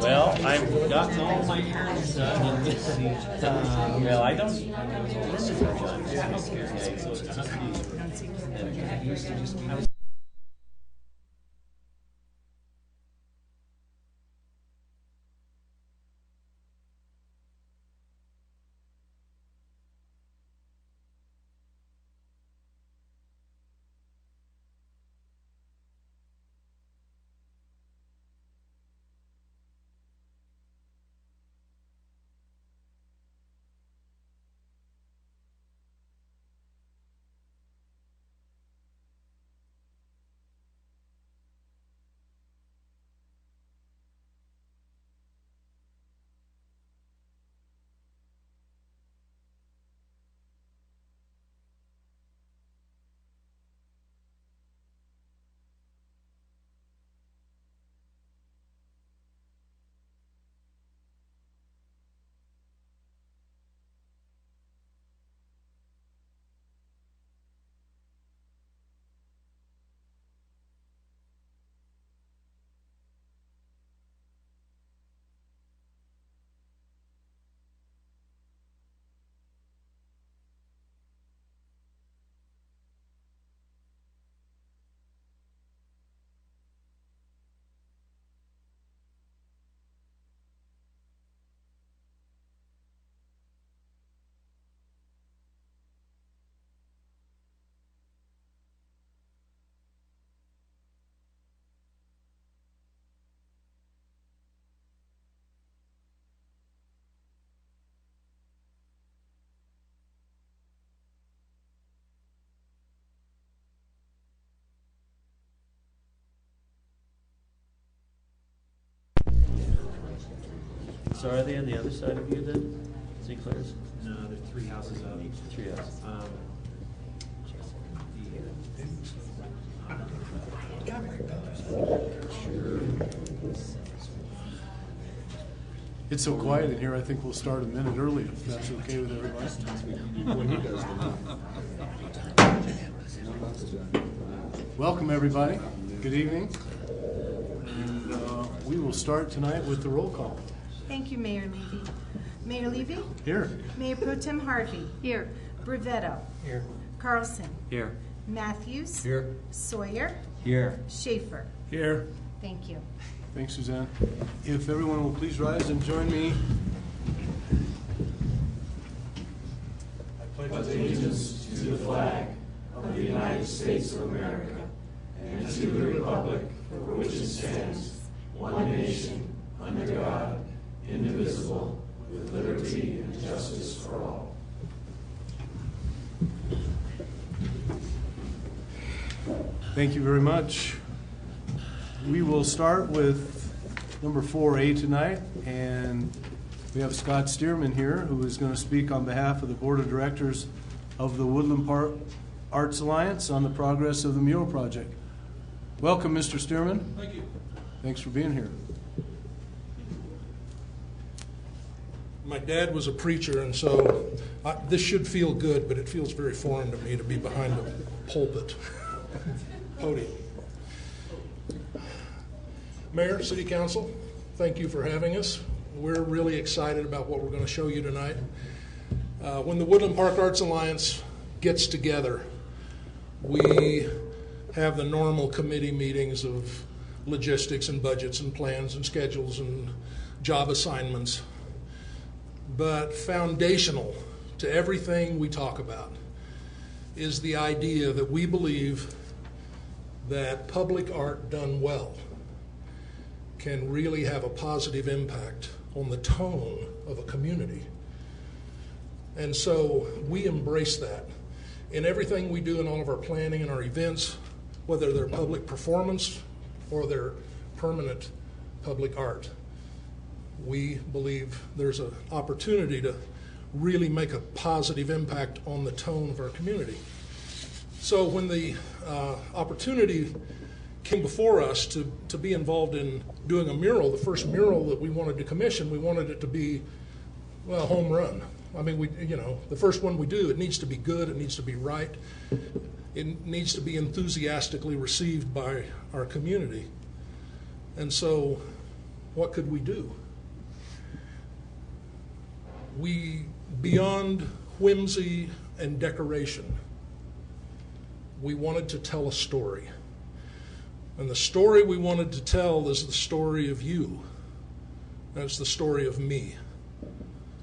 Well, I've gotten all my errands done, and well, I don't. So are they on the other side of you then, St. Clair's? No, there's 3 houses up. 3 houses. It's so quiet in here, I think we'll start a minute early if that's okay with everybody. Welcome, everybody. Good evening. And we will start tonight with the roll call. Thank you, Mayor Levy. Mayor Levy? Here. Mayor Pro Tem Harvey? Here. Brevetto? Here. Carlson? Here. Matthews? Here. Sawyer? Here. Schaefer? Here. Thank you. Thanks, Suzanne. If everyone will please rise and join me. I pledge allegiance to the flag of the United States of America and to the republic for which it stands, one nation, under God, indivisible, with liberty and justice for all. Thank you very much. We will start with number 4A tonight, and we have Scott Stearman here, who is going to speak on behalf of the Board of Directors of the Woodland Park Arts Alliance on the progress of the mural project. Welcome, Mr. Stearman. Thank you. Thanks for being here. My dad was a preacher, and so this should feel good, but it feels very foreign to me to be behind a pulpit podium. Mayor, City Council, thank you for having us. We're really excited about what we're going to show you tonight. When the Woodland Park Arts Alliance gets together, we have the normal committee meetings of logistics and budgets and plans and schedules and job assignments. But foundational to everything we talk about is the idea that we believe that public art done well can really have a positive impact on the tone of a community. And so we embrace that in everything we do in all of our planning and our events, whether they're public performance or they're permanent public art. We believe there's an opportunity to really make a positive impact on the tone of our community. So when the opportunity came before us to be involved in doing a mural. The first mural that we wanted to commission, we wanted it to be, well, home run. I mean, the first one we do, it needs to be good, it needs to be right, it needs to be enthusiastically received by our community. And so, what could we do? Beyond whimsy and decoration, we wanted to tell a story. And the story we wanted to tell is the story of you. And it's the story of me.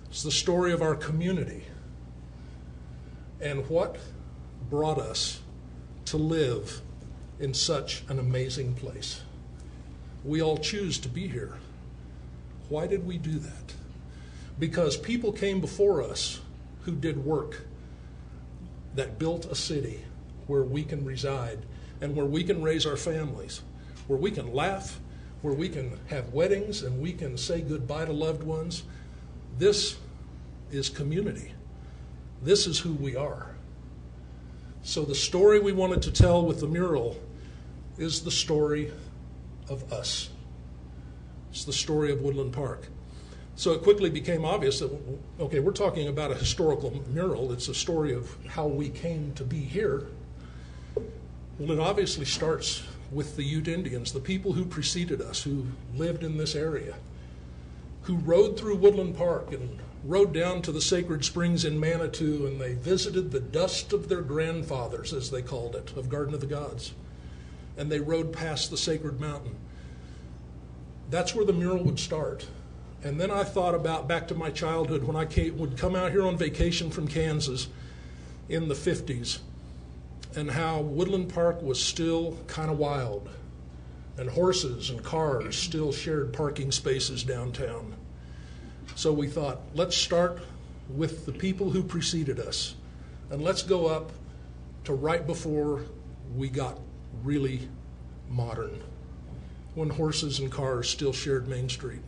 It's the story of our community. And what brought us to live in such an amazing place. We all choose to be here. Why did we do that? Because people came before us who did work that built a city where we can reside and where we can raise our families, where we can laugh, where we can have weddings and we can say goodbye to loved ones. This is community. This is who we are. So the story we wanted to tell with the mural is the story of us. It's the story of Woodland Park. So it quickly became obvious that, okay, we're talking about a historical mural. It's a story of how we came to be here. Well, it obviously starts with the Ute Indians, the people who preceded us, who lived in this area, who rode through Woodland Park and rode down to the sacred springs in Manitou, and they visited the dust of their grandfathers, as they called it, of Garden of the Gods. And they rode past the sacred mountain. That's where the mural would start. And then I thought about back to my childhood when I would come out here on vacation from Kansas in the 50s, and how Woodland Park was still kind of wild, and horses and cars still shared parking spaces downtown. So we thought, let's start with the people who preceded us, and let's go up to right before we got really modern, when horses and cars still shared Main Street.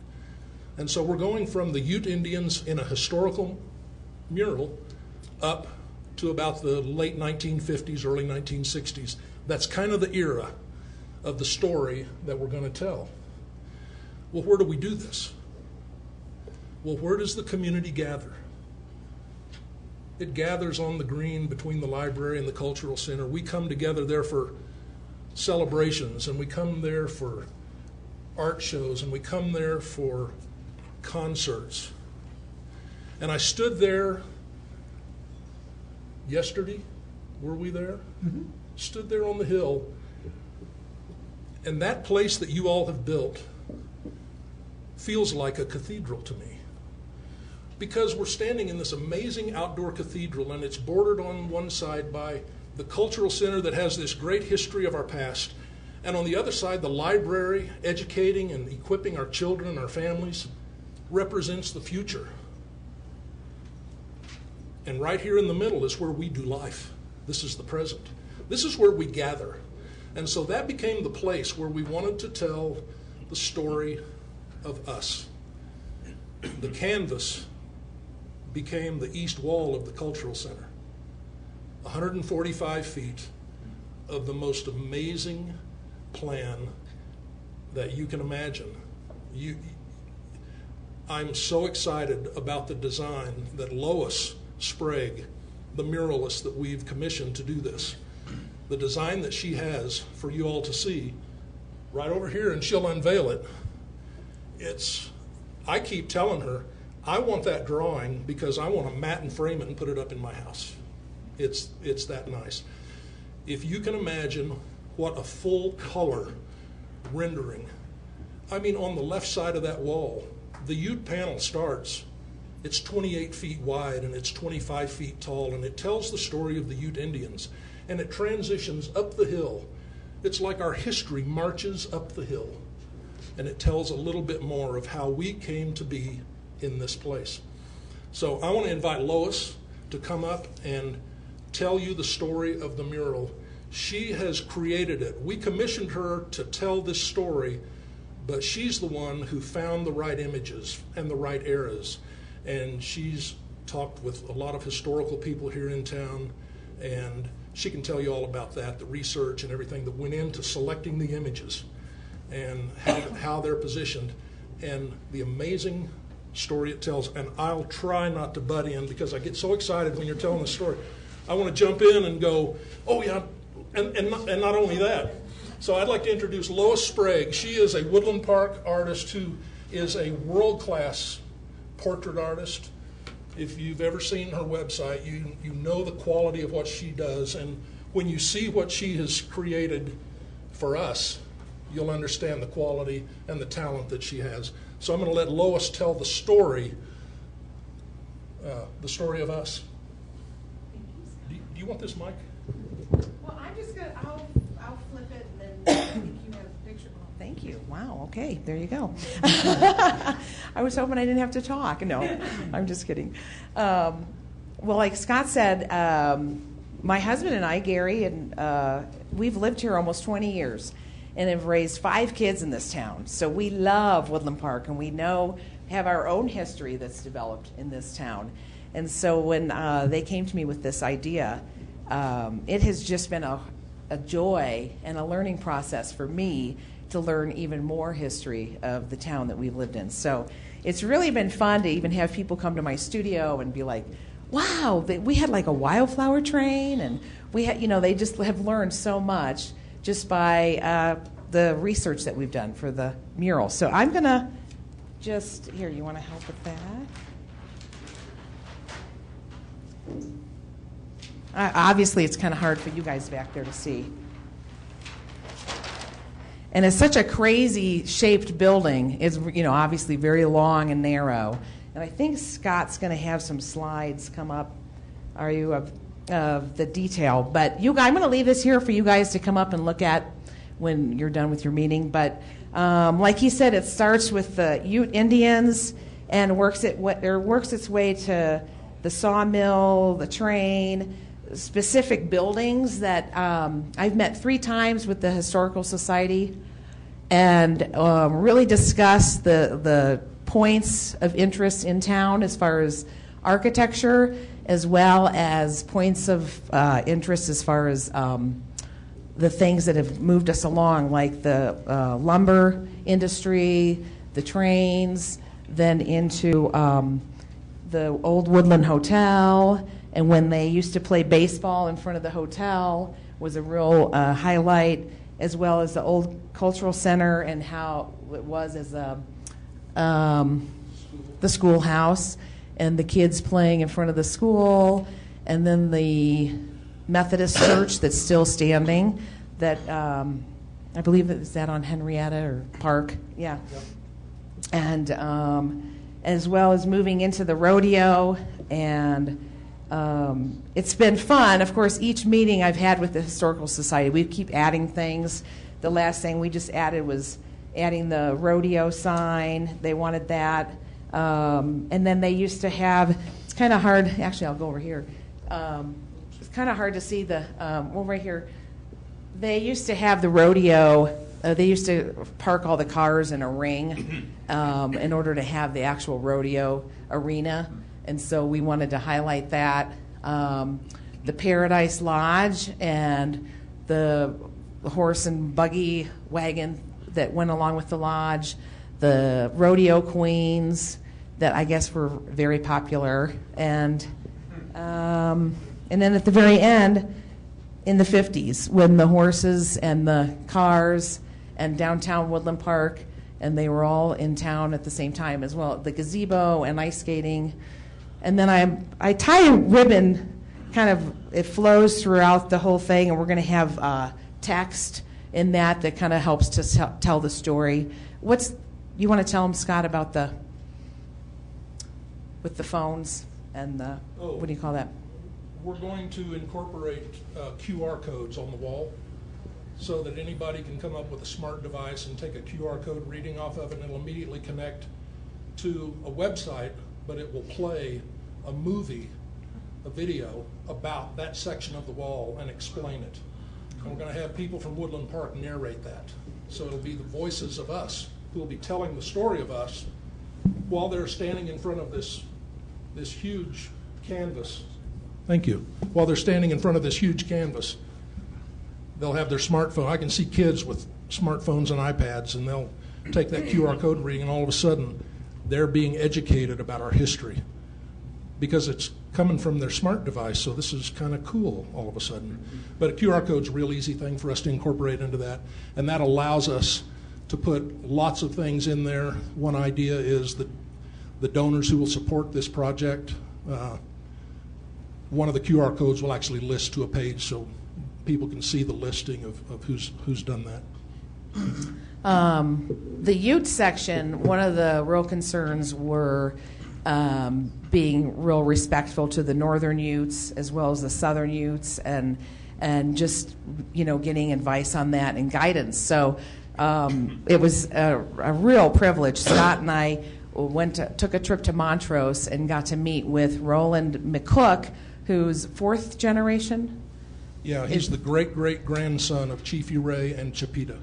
And so we're going from the Ute Indians in a historical mural up to about the late 1950s, early 1960s. That's kind of the era of the story that we're going to tell. Well, where do we do this? Well, where does the community gather? It gathers on the green between the library and the cultural center. We come together there for celebrations, and we come there for art shows, and we come there for concerts. And I stood there yesterday. Were we there? Mm-hmm. Stood there on the hill, and that place that you all have built feels like a cathedral to me, because we're standing in this amazing outdoor cathedral, and it's bordered on one side by the cultural center that has this great history of our past, and on the other side, the library, educating and equipping our children and our families, represents the future. And right here in the middle is where we do life. This is the present. This is where we gather. And so that became the place where we wanted to tell the story of us. The canvas became the east wall of the cultural center. 145 feet of the most amazing plan that you can imagine. I'm so excited about the design that Lois Sprague, the muralist that we've commissioned to do this, the design that she has for you all to see right over here, and she'll unveil it. I keep telling her, I want that drawing because I want to mat and frame it and put it up in my house. It's that nice. If you can imagine what a full color rendering, I mean, on the left side of that wall, the Ute panel starts. It's 28 feet wide and it's 25 feet tall, and it tells the story of the Ute Indians, and it transitions up the hill. It's like our history marches up the hill, and it tells a little bit more of how we came to be in this place. So I want to invite Lois to come up and tell you the story of the mural. She has created it. We commissioned her to tell this story, but she's the one who found the right images and the right eras. And she's talked with a lot of historical people here in town, and she can tell you all about that, the research and everything that went into selecting the images and how they're positioned and the amazing story it tells. And I'll try not to butt in because I get so excited when you're telling the story. I want to jump in and go, oh yeah, and not only that. So I'd like to introduce Lois Sprague. She is a Woodland Park artist who is a world-class portrait artist. If you've ever seen her website, you know the quality of what she does. And when you see what she has created for us, you'll understand the quality and the talent that she has. So I'm going to let Lois tell the story of us. Do you want this mic? Well, I'm just going to, I'll flip it and then I think you have a picture. Thank you. Wow. Okay. There you go. I was hoping I didn't have to talk. No, I'm just kidding. Well, like Scott said, my husband and I, Gary, and we've lived here almost 20 years and have raised 5 kids in this town. So we love Woodland Park, and we have our own history that's developed in this town. And so when they came to me with this idea, it has just been a joy and a learning process for me to learn even more history of the town that we've lived in. So it's really been fun to even have people come to my studio and be like, wow, we had like a wildflower train, and we had, they just have learned so much just by the research that we've done for the mural. So I'm going to here, you want to help with that? Obviously, it's kind of hard for you guys back there to see. And it's such a crazy shaped building. It's, obviously very long and narrow. And I think Scott's going to have some slides come up, of the detail. But I'm going to leave this here for you guys to come up and look at when you're done with your meeting. But like he said, it starts with the Ute Indians and works its way to the sawmill, the train, specific buildings that I've met 3 times with the Historical Society and really discussed the points of interest in town as far as architecture, as well as points of interest as far as the things that have moved us along, like the lumber industry, the trains, then into the old Woodland Hotel, and when they used to play baseball in front of the hotel was a real highlight, as well as the old cultural center and how it was as the schoolhouse and the kids playing in front of the school, and then the Methodist church that's still standing that I believe is that on Henrietta or Park, yeah. Yep. And as well as moving into the rodeo, and it's been fun. Of course, each meeting I've had with the Historical Society, we keep adding things. The last thing we just added was adding the rodeo sign. They wanted that. And then they used to have, it's kind of hard, actually I'll go over here. It's kind of hard to see the, right here. They used to have the rodeo, they used to park all the cars in a ring in order to have the actual rodeo arena. And so we wanted to highlight that. The Paradise Lodge and the horse and buggy wagon that went along with the lodge, the rodeo queens that I guess were very popular, and then at the very end, in the 50s, when the horses and the cars and downtown Woodland Park, and they were all in town at the same time as well, the gazebo and ice skating. And then I tie a ribbon, kind of, it flows throughout the whole thing, and we're going to have text in that kind of helps to tell the story. You want to tell them, Scott, about with the phones and the, what do you call that? We're going to incorporate QR codes on the wall so that anybody can come up with a smart device and take a QR code reading off of it, and it'll immediately connect to a website, but it will play a movie, a video about that section of the wall and explain it. And we're going to have people from Woodland Park narrate that. So it'll be the voices of us who will be telling the story of us while they're standing in front of this huge canvas Thank you. While they're standing in front of this huge canvas, they'll have their smartphone. I can see kids with smartphones and iPads, and they'll take that QR code reading, and all of a sudden, they're being educated about our history because it's coming from their smart device, so this is kind of cool all of a sudden. But a QR code's a real easy thing for us to incorporate into that, and that allows us to put lots of things in there. One idea is that the donors who will support this project, one of the QR codes will actually list to a page so people can see the listing of who's done that. The Ute section, one of the real concerns were being real respectful to the northern Utes as well as the southern Utes, and just getting advice on that and guidance. So it was a real privilege. Scott and I took a trip to Montrose and got to meet with Roland McCook, who's fourth generation. Yeah, he's the great-great-grandson of Chief Uray and Chipeta.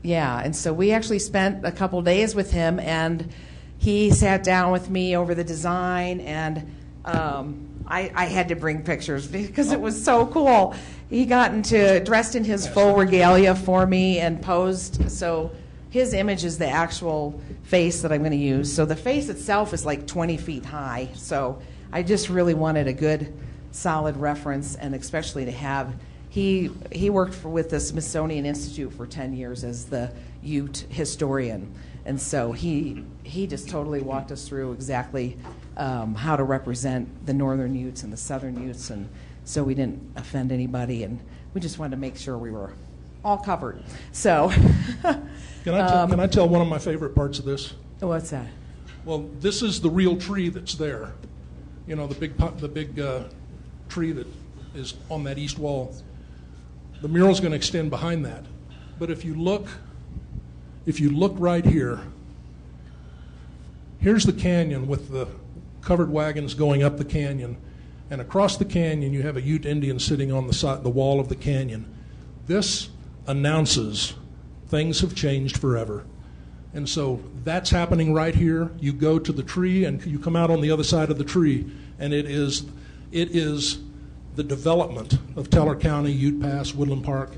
Yeah, and so we actually spent a couple days with him, and he sat down with me over the design, and I had to bring pictures because it was so cool. He got dressed in his full regalia for me and posed. So his image is the actual face that I'm going to use. So the face itself is like 20 feet high. So I just really wanted a good, solid reference, and especially to have. He worked with the Smithsonian Institute for 10 years as the Ute historian, and so he just totally walked us through exactly how to represent the northern Utes and the southern Utes, and so we didn't offend anybody, and we just wanted to make sure we were all covered. So, Can I tell one of my favorite parts of this? What's that? Well, this is the real tree that's there. The big tree that is on that east wall. The mural's going to extend behind that. But if you look right here, here's the canyon with the covered wagons going up the canyon, and across the canyon you have a Ute Indian sitting on the wall of the canyon. This announces things have changed forever. And so that's happening right here. You go to the tree and you come out on the other side of the tree, and it is the development of Teller County, Ute Pass, Woodland Park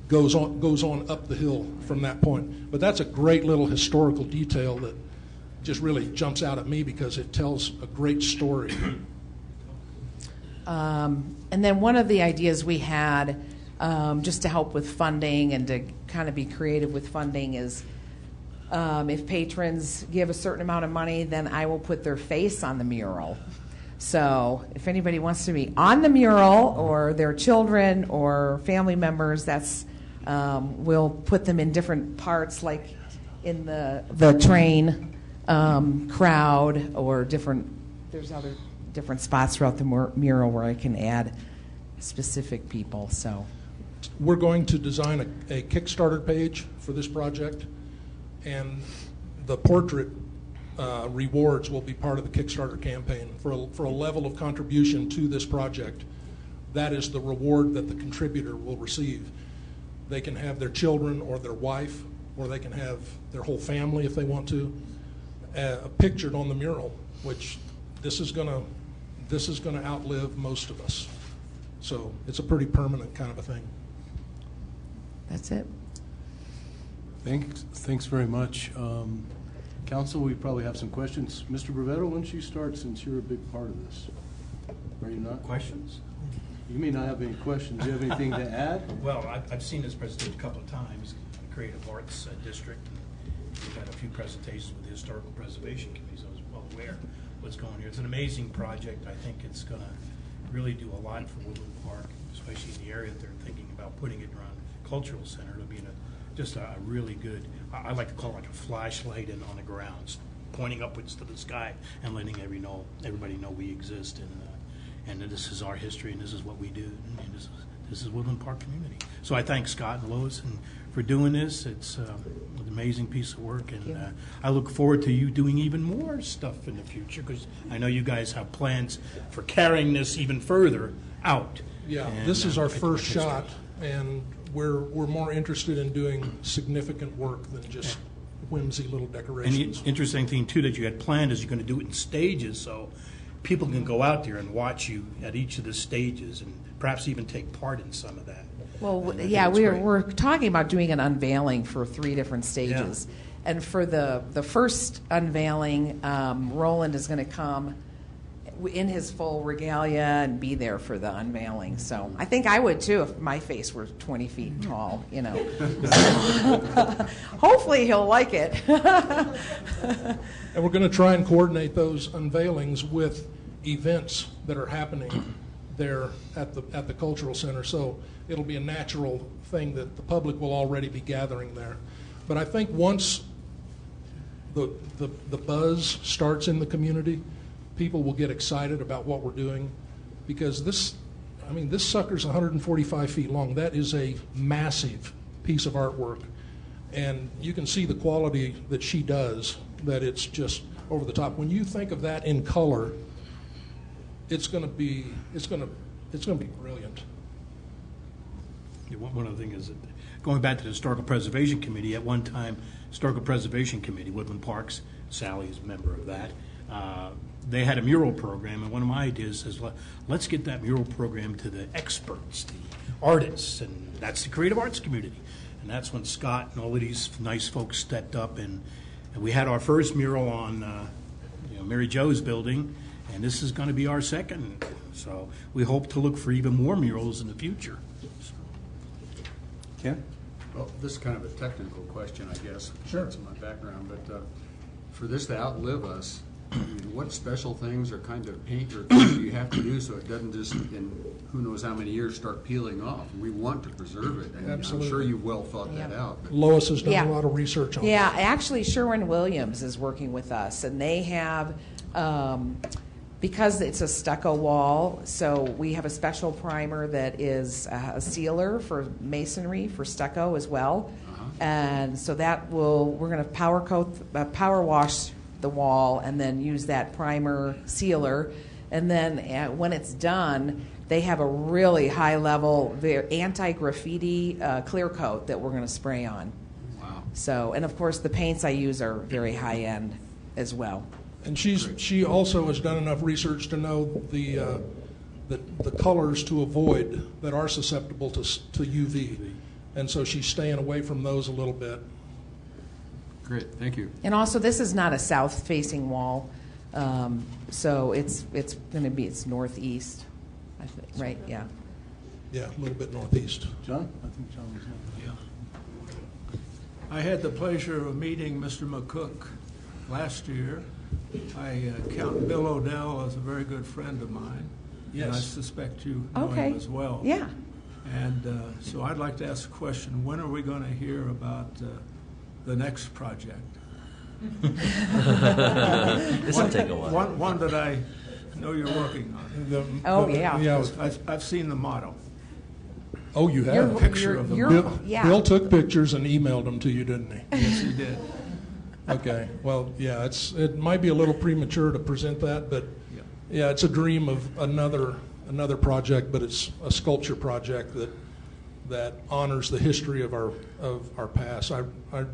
goes on up the hill from that point. But that's a great little historical detail that just really jumps out at me because it tells a great story. And then one of the ideas we had, just to help with funding and to kind of be creative with funding, is if patrons give a certain amount of money, then I will put their face on the mural. So if anybody wants to be on the mural, or their children or family members, we'll put them in different parts, like in the train crowd, or there's other different spots throughout the mural where I can add specific people. So we're going to design a Kickstarter page for this project, and the portrait rewards will be part of the Kickstarter campaign for a level of contribution to this project. That is the reward that the contributor will receive. They can have their children or their wife, or they can have their whole family if they want to, pictured on the mural, which this is going to outlive most of us. So it's a pretty permanent kind of a thing. that's it. Thanks very much. Council, we probably have some questions. Mr. Brevetto, why don't you start, since you're a big part of this? Are you not? Questions? You may not have any questions. Do you have anything to add? Well, I've seen this presentation a couple of times, Creative Arts District. We've had a few presentations with the Historical Preservation Committee, so I was well aware of what's going on here. It's an amazing project. I think it's going to really do a lot for Woodland Park, especially in the area that they're thinking about putting it around Cultural Center. It'll be just a really good, I like to call it like a flashlight on the grounds, pointing upwards to the sky and letting everybody know we exist, and this is our history, and this is what we do, and this is Woodland Park community. So I thank Scott and Lois for doing this. It's an amazing piece of work, and I look forward to you doing even more stuff in the future, because I know you guys have plans for carrying this even further out. Yeah, and, this is our first shot, and we're more interested in doing significant work than just whimsy little And decorations. the interesting thing, too, that you had planned is you're going to do it in stages, so people can go out there and watch you at each of the stages and perhaps even take part in some of that. Well, And I think yeah, it's great. we're talking about doing an unveiling for 3 different stages. And for the first unveiling, Roland is going to come in his full regalia and be there for the unveiling. So I think I would too if my face were 20 feet tall, you know. Hopefully he'll like it. And we're going to try and coordinate those unveilings with events that are happening there at the cultural center. So it'll be a natural thing that the public will already be gathering there. But I think once the buzz starts in the community, people will get excited about what we're doing, because this sucker's 145 feet long. That is a massive piece of artwork, and you can see the quality that she does, that it's just over the top. When you think of that in color, it's going to be brilliant. Yeah, one other thing is that going back to the Historical Preservation Committee, at one time, Historical Preservation Committee, Woodland Parks, Sally's a member of that, they had a mural program, and one of my ideas is, let's get that mural program to the experts, the artists, and that's the creative arts community. And that's when Scott and all of these nice folks stepped up, and we had our first mural on Mary Jo's building, and this is going to be our second. So we hope to look for even more murals in the future. Ken? Well, this is kind of a technical question, I guess. Sure. That's my background, but for this to outlive us, I mean, what special things or kind of paint or things do you have to do so it doesn't just, in who knows how many years, start peeling off? We want to preserve it, and Absolutely. I'm sure you've well thought that Yeah. out. But Lois has done Yeah. a lot of research on Yeah, that. actually, Sherwin-Williams is working with us, and they have, because it's a stucco wall, so we have a special primer that is a sealer for masonry, for stucco as well. And so we're going to power wash the wall and then use that primer sealer. And then when it's done, they have a really high level anti-graffiti clear coat that we're going to spray on. wow. So, and of course the paints I use are very high end as well. And she also has done enough research to know the colors to avoid that are susceptible to UV, and so she's staying away from those a little bit. Great, thank you. And also, this is not a south-facing wall, so it's going to be northeast, I think, right? Yeah. Yeah, a little bit northeast. John? I think John was next. I had the pleasure of meeting Mr. McCook last year. I count Bill O'Dell as a very good friend of mine. And I Yes. suspect you know Okay. him as well. Yeah. And so I'd like to ask a question. When are we going to hear about the next project? This will take a while. One that I know you're working on. Oh, yeah. I've seen the motto. Oh, you You're- have. Picture of the Bill, yeah. Bill took pictures and emailed them to you, didn't he? Yes, he did. Okay. Well, yeah, it might be a little premature to present that, but yeah, it's a dream of another project, but it's a sculpture project that honors the history of our pass. I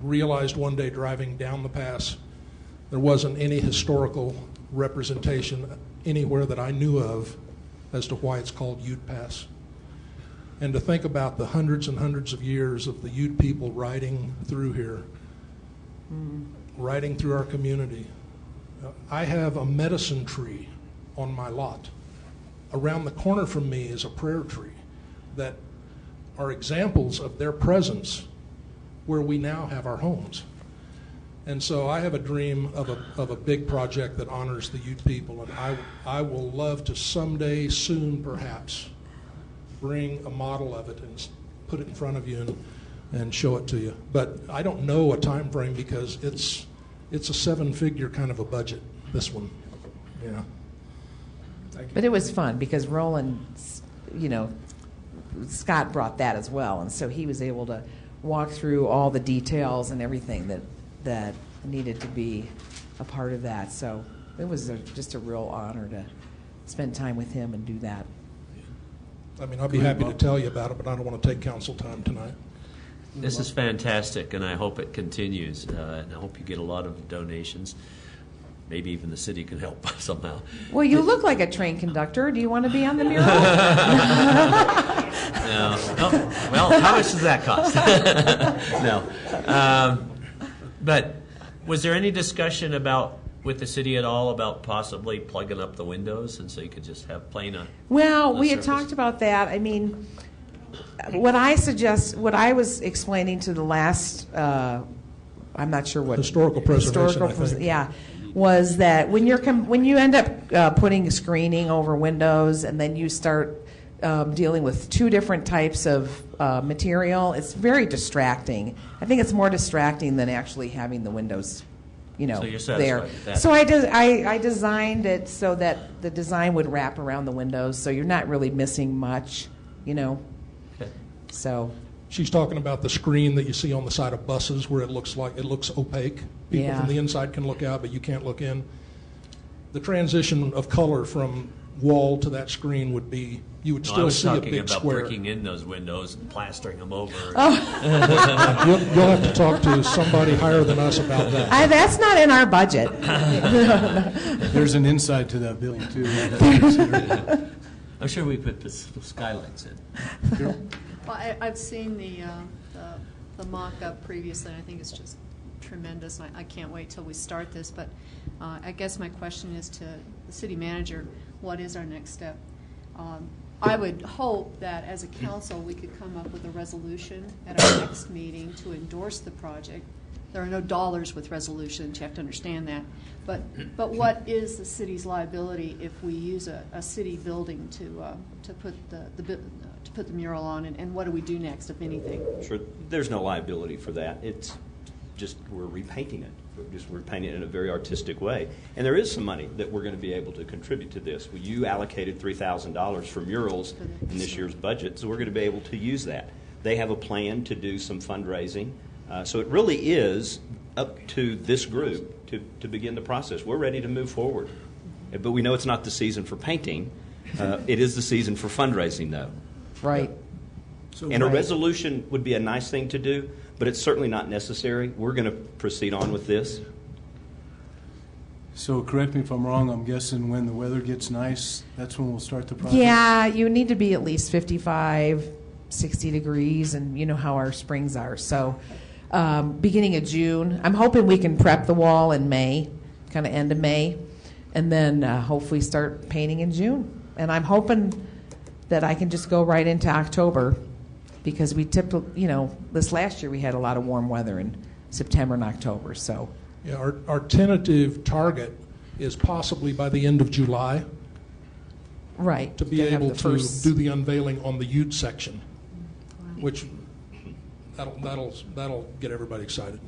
realized one day driving down the pass, there wasn't any historical representation anywhere that I knew of as to why it's called Ute Pass. And to think about the hundreds and hundreds of years of the Ute people riding through here, riding through our community. I have a medicine tree on my lot. Around the corner from me is a prayer tree that are examples of their presence where we now have our homes. And so I have a dream of a big project that honors the Ute people, and I will love to someday, soon perhaps, bring a model of it and put it in front of you and show it to you. But I don't know a time frame because it's a 7-figure kind of a budget, this one. Yeah. But it was fun because Roland, Scott brought that as well, and so he was able to walk through all the details and everything that needed to be a part of that. So it was just a real honor to spend time with him and do that. I mean, I'll be happy to tell you about it, but I don't want to take council time tonight. This is fantastic, and I hope it continues. And I hope you get a lot of donations. maybe even the city can help somehow. Well, you look like a train conductor. Do you want to be on the mural? No. Oh, well, how much does that cost? No. But was there any discussion with the city at all about possibly plugging up the windows and so you could just have plain on? Well, the we had surface? talked about that. I mean, what I was explaining to the last, I'm not sure what Historical preservation, I think. yeah, was that when you end up putting screening over windows and then you start dealing with two different types of material, it's very distracting. I think it's more distracting than actually having the windows, So you're satisfied there. with that? So I designed it so that the design would wrap around the windows, so you're not really missing much, Okay. So. She's talking about the screen that you see on the side of buses where it looks opaque. People Yeah. from the inside can look out, but you can't look in. The transition of color from wall to that screen would be, you would No, I still was see a talking big about square. breaking in those windows and plastering them over. You'll have to talk to somebody higher than us about that. That's not in our budget. There's an inside to that building, too. I'm sure we put the skylights in. Well, I've seen the mock-up previously, and I think it's just tremendous. I can't wait till we start this, but I guess my question is to the city manager, what is our next step? I would hope that as a council, we could come up with a resolution at our next meeting to endorse the project. There are no dollars with resolutions, you have to understand that. But what is the city's liability if we use a city building to put the mural on, and what do we do next, if anything? Sure, there's no liability for that. It's just we're repainting it. We're painting it in a very artistic way. And there is some money that we're going to be able to contribute to this. Well, you allocated $3,000 for murals in this year's budget, so we're going to be able to use that. They have a plan to do some fundraising. So it really is up to this group to begin the process. We're ready to move forward. But we know it's not the season for painting. It is the season for fundraising, though. Right. And a resolution would be a nice thing to do, but it's certainly not necessary. We're going to proceed on with this. So correct me if I'm wrong, I'm guessing when the weather gets nice, that's when we'll start the project? Yeah, you need to be at least 55, 60 degrees, and you know how our springs are. So beginning of June, I'm hoping we can prep the wall in May, kind of end of May, and then hopefully start painting in June. And I'm hoping that I can just go right into October, because we typically, this last year we had a lot of warm weather in September and October. So Yeah, our tentative target is possibly by the end of July right to be able to do the unveiling on the Ute section, which that'll get everybody excited.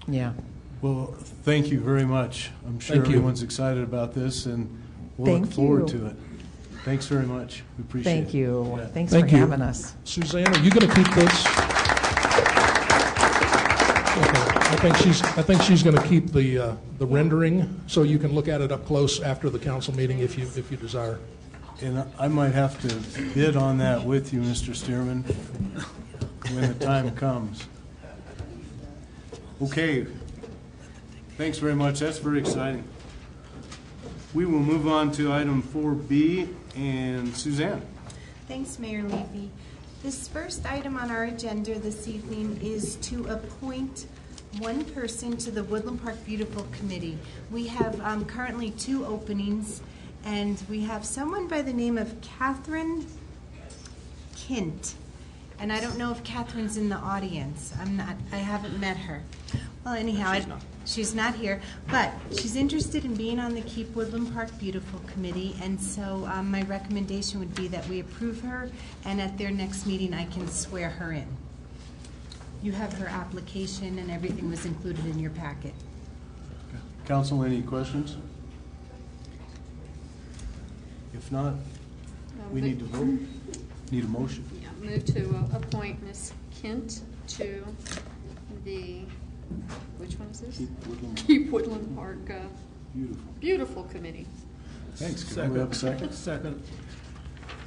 Yeah. Well, thank you very much. I'm sure Thank you. everyone's excited about this, and we'll look forward to it. Thanks very much. We appreciate it. Thank you. Yeah. Thanks Thank for you. having us. Suzanne, are you going to keep this? Okay. I think she's going to keep the rendering so you can look at it up close after the council meeting if you desire. And I might have to bid on that with you, Mr. Stearman, when the time comes. Okay. Thanks very much. That's very exciting. We will move on to item 4B, and Suzanne. Thanks, Mayor Levy. This first item on our agenda this evening is to appoint one person to the Woodland Park Beautiful Committee. We have currently 2 openings, and we have someone by the name of Catherine Kint. And I don't know if Catherine's in the audience. I haven't met her. Well, anyhow, she's not here, but she's interested in being on the Keep Woodland Park Beautiful Committee, and so my recommendation would be that we approve her, and at their next meeting, I can swear her in. You have her application, and everything was included in your packet. Council, any questions? If not, we need to vote. Need a motion. Yeah, move to appoint Ms. Kint to the, which one is this? Keep Woodland Park Beautiful Committee. Thanks. Can we have a second? Second.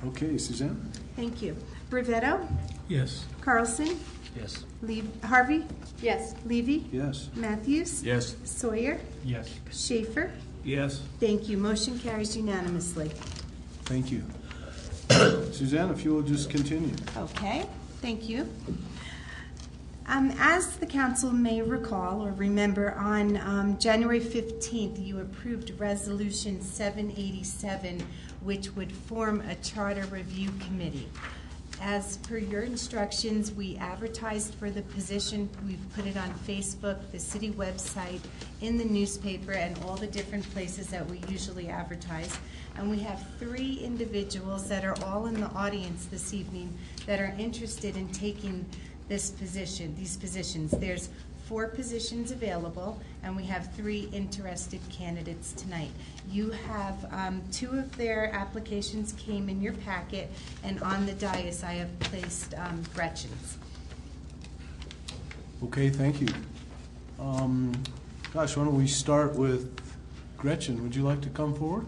Okay, Suzanne? Thank you. Brevetto? Yes. Carlson? Yes. Harvey? Yes. Levy? Yes. Matthews? Yes. Sawyer? Yes. Schaefer? Yes. Thank you. Motion carries unanimously. Thank you. Suzanne, if you will just continue. Okay, thank you. As the council may recall or remember, on January 15th, you approved Resolution 787, which would form a charter review committee. As per your instructions, we advertised for the position. We've put it on Facebook, the city website, in the newspaper, and all the different places that we usually advertise. And we have 3 individuals that are all in the audience this evening that are interested in taking this position, these positions. There's 4 positions available, and we have 3 interested candidates tonight. You have 2 of their applications came in your packet, and on the dais I have placed Gretchen's. Okay, thank you. Gosh, why don't we start with Gretchen? Would you like to come forward?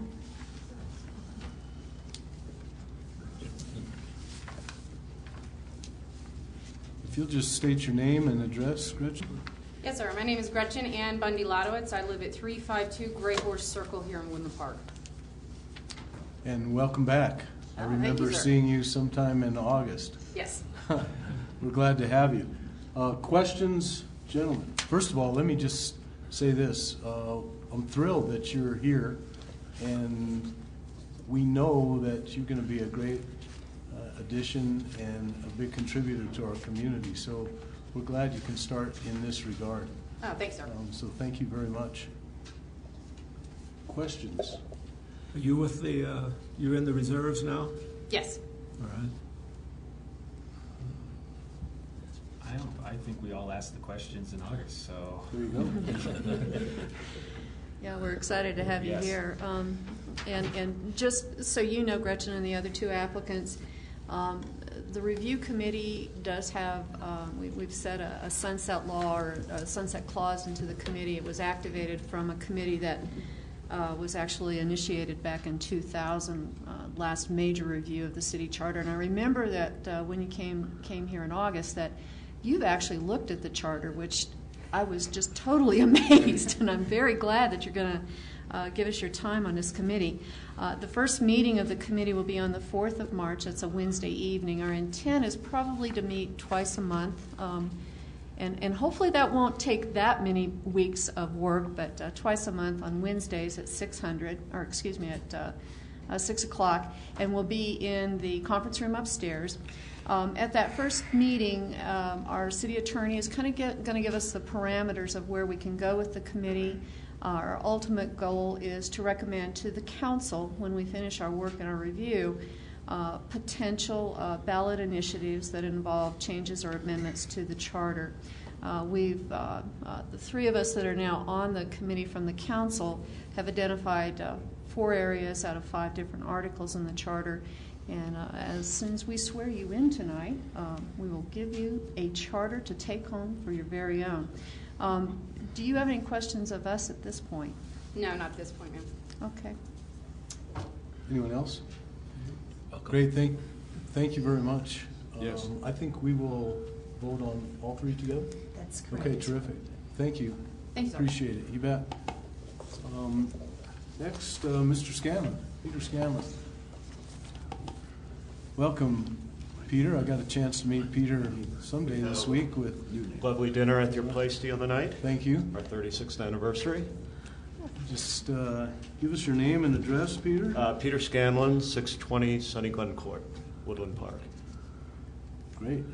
If you'll just state your name and address, Gretchen. Yes, sir. My name is Gretchen Ann Bundy Ladowitz. I live at 352 Gray Horse Circle here in Woodland Park. And welcome back. I Thank you, remember sir. seeing you sometime in August. Yes. We're glad to have you. Questions, gentlemen? First of all, let me just say this. I'm thrilled that you're here, and we know that you're going to be a great addition and a big contributor to our community. So we're glad you can start in this regard. Oh, thanks, sir. So thank you very much. Questions? Are you with the, you're in the reserves now? Yes. All right. I think we all asked the questions in August, so. There you go. Yeah, we're excited to have you Yes. here. And just so you know, Gretchen and the other 2 applicants, the review committee does have, we've set a sunset law or a sunset clause into the committee. It was activated from a committee that was actually initiated back in 2000, last major review of the city charter. And I remember that when you came here in August that you've actually looked at the charter, which I was just totally amazed, and I'm very glad that you're going to give us your time on this committee. The first meeting of the committee will be on the 4th of March. That's a Wednesday evening. Our intent is probably to meet twice a month, and hopefully that won't take that many weeks of work, but twice a month on Wednesdays at 6 o'clock, and we'll be in the conference room upstairs. At that first meeting, our city attorney is kind of going to give us the parameters of where we can go with the committee. Our ultimate goal is to recommend to the council, when we finish our work and our review, potential ballot initiatives that involve changes or amendments to the charter. The 3 of us that are now on the committee from the council have identified 4 areas out of 5 different articles in the charter. And as soon as we swear you in tonight, we will give you a charter to take home for your very own. Do you have any questions of us at this point? No, not at this point, ma'am. Okay. Anyone else? Great, thank you very much. Yes. I think we will vote on all 3 together. That's correct. Okay, terrific. Thank you. Thanks, sir. Appreciate it. You bet. Next, Mr. Scanlon, Peter Scanlon. Welcome, Peter. I got a chance to meet Peter someday this week with Lovely dinner at your place the other night. Thank you. Our 36th anniversary. Just give us your name and address, Peter. Peter Scanlon, 620 Sunny Glen Court, Woodland Park. Great.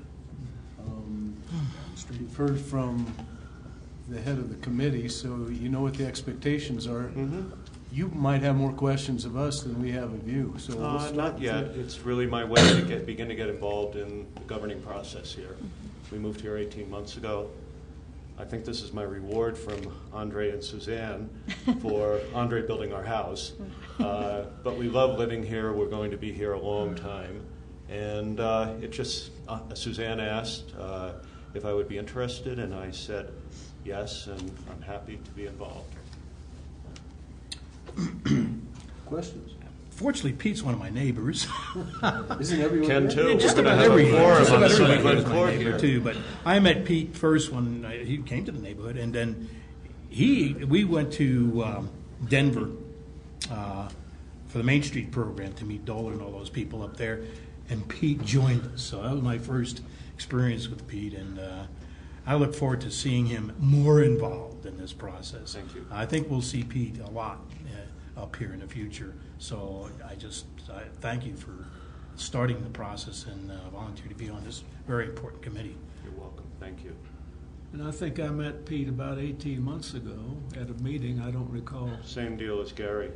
You've heard from the head of the committee, so you know what the expectations are. Mm-hmm. You might have more questions of us than we have of you. So we'll start Not with yet. you. It's really my way to begin to get involved in the governing process here. We moved here 18 months ago. I think this is my reward from Andre and Suzanne for Andre building our house. But we love living here. We're going to be here a long time. And Suzanne asked if I would be interested, and I said yes, and I'm happy to be involved. Questions? Fortunately, Pete's one of my neighbors. Isn't everyone Ken, here? too. Just We're about gonna have a every forum just on about the Sunny everybody Glen is my Court neighbor here. too. But I met Pete first when he came to the neighborhood, and then we went to Denver for the Main Street program to meet Dolan and all those people up there, and Pete joined us. So that was my first experience with Pete, and I look forward to seeing him more involved in this process. Thank you. I think we'll see Pete a lot up here in the future. So I thank you for starting the process and volunteer to be on this very important committee. You're welcome. Thank you. And I think I met Pete about 18 months ago at a meeting. I don't recall. Same deal as Gary.